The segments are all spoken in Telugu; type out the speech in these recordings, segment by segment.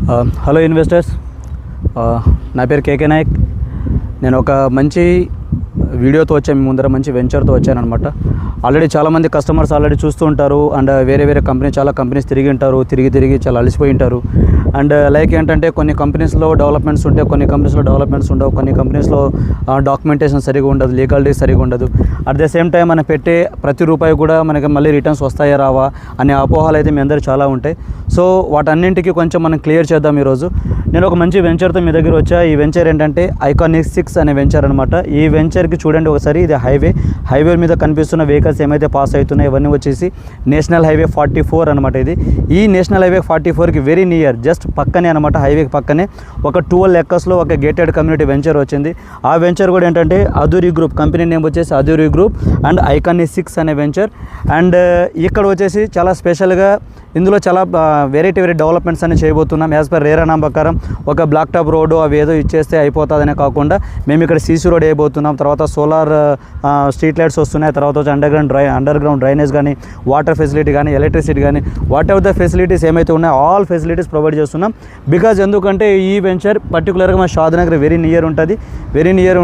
హలో ఇన్వెస్టర్స్, నా పేరు కేకే నాయక్. నేను ఒక మంచి వీడియోతో వచ్చాను, మీ ముందర మంచి వెంచర్తో వచ్చాను అనమాట. ఆల్రెడీ చాలామంది కస్టమర్స్ ఆల్రెడీ చూస్తూ ఉంటారు. అండ్ వేరే చాలా కంపెనీస్ తిరిగి ఉంటారు, తిరిగి చాలా అలసిపోయి ఉంటారు. అండ్ లైక్ ఏంటంటే కొన్ని కంపెనీస్లో డెవలప్మెంట్స్ ఉంటాయి, కొన్ని కంపెనీస్లో డెవలప్మెంట్స్ ఉండవు, కొన్ని కంపెనీస్లో డాక్యుమెంటేషన్ సరిగా ఉండదు, లీగాలిటీ సరిగా ఉండదు. అట్ ద సేమ్ టైం మనం పెట్టే ప్రతి రూపాయి కూడా మనకి మళ్ళీ రిటర్న్స్ వస్తాయా రావా అనే అపోహలు అయితే మీ అందరూ చాలా ఉంటాయి. సో వాటన్నింటికి కొంచెం మనం క్లియర్ చేద్దాం ఈరోజు. నేను ఒక మంచి వెంచర్తో మీ దగ్గర వచ్చా. ఈ వెంచర్ ఏంటంటే ఐకానిక్ 6 అనే వెంచర్ అనమాట. ఈ వెంచర్కి చూడండి ఒకసారి, ఇది హైవే మీద కనిపిస్తున్న వెహికల్స్ ఏమైతే పాస్ అవుతున్నాయి ఇవన్నీ వచ్చేసి నేషనల్ హైవే 44 అనమాట. ఈ నేషనల్ హైవే 44కి వెరీ నియర్, జస్ట్ పక్కనే అనమాట, హైవేకి పక్కనే ఒక 12 ఎకర్స్లో ఒక గేటెడ్ కమ్యూనిటీ వెంచర్ వచ్చింది. ఆ వెంచర్ కూడా ఏంటంటే అధూరి గ్రూప్, కంపెనీ నేమ్ వచ్చేసి అధూరి గ్రూప్ అండ్ ఐకానిక్ 6 అనే వెంచర్. అండ్ ఇక్కడ వచ్చేసి చాలా స్పెషల్గా ఇందులో చాలా వెరైటీ డెవలప్మెంట్స్ అని చేయబోతున్నాం. యాజ్ పర్ రేరానాం ప్రకారం ఒక బ్లాక్ టాప్ రోడ్డు అవి ఏదో ఇచ్చేస్తే అయిపోతుందనే కాకుండా మేము ఇక్కడ సీసీ రోడ్ వేయబోతున్నాం. తర్వాత సోలార్ స్ట్రీట్ లైట్స్ వస్తున్నాయి. తర్వాత వచ్చి అండర్ గ్రౌండ్ డ్రైనేజ్ కానీ, వాటర్ ఫెసిలిటీ కానీ, ఎలక్ట్రిసిటీ కానీ, వాట్ ఎవర్ ద ఫెసిలిటీస్ ఏమైతే ఉన్నాయో ఆల్ ఫెసిలిటీస్ ప్రొవైడ్ చేస్తున్నాం. బికాజ్ ఎందుకంటే ఈ వెంచర్ పర్టికులర్గా మా షాద్నగర్ వెరీ నియర్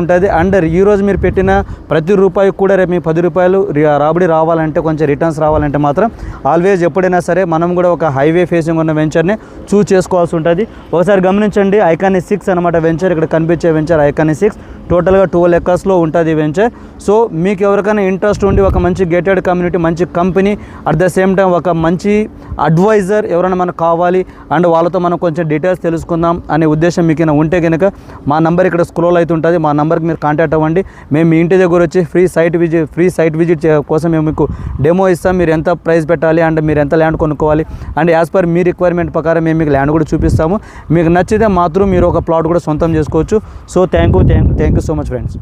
ఉంటుంది. అండ్ ఈరోజు మీరు పెట్టిన ప్రతి రూపాయి కూడా రేపు మీ 10 రూపాయలు రాబడి రావాలంటే, కొంచెం రిటర్న్స్ రావాలంటే మాత్రం ఆల్వేస్ ఎప్పుడైనా సరే మనం కూడా ఒక హైవే ఫేసింగ్ ఉన్న వెంచర్ని చూస్ చేసుకోవాల్సి ఉంటుంది. ఒకసారి గమనించండి, ఐకానిక్ 6 అనమాట వెంచర్. ఇక్కడ కనిపించే వెంచర్ ఐకానిక్ 6 టోటల్గా 12 ఎకర్స్లో ఉంటుంది వెంచర్. సో మీకు ఎవరికైనా ఇంట్రెస్ట్ ఉండి ఒక మంచి గేటెడ్ కమ్యూనిటీ, మంచి company, at the same time ఒక మంచి అడ్వైజర్ ఎవరైనా మనకు కావాలి అండ్ వాళ్ళతో మనం కొంచెం డీటెయిల్స్ తెలుసుకుందాం అనే ఉద్దేశం మీకు ఉంటే కనుక మా నంబర్ ఇక్కడ స్క్రోల్ అవుతుంటుంది. మా నంబర్కి మీరు కాంటాక్ట్ అవ్వండి. మేము మీ ఇంటి దగ్గర వచ్చి ఫ్రీ సైట్ విజిట్ కోసం మేము మీకు డెమో ఇస్తాం. మీరు ఎంత ప్రైస్ పెట్టాలి అండ్ మీరు ఎంత ల్యాండ్ కొనుక్కోవాలి and as per me requirement ప్రకారం మేము మీకు ల్యాండ్ కూడా చూపిస్తాము. మీకు నచ్చితే మాత్రం మీరు ఒక ప్లాట్ కూడా సొంతం చేసుకోవచ్చు. So thank you so much friends.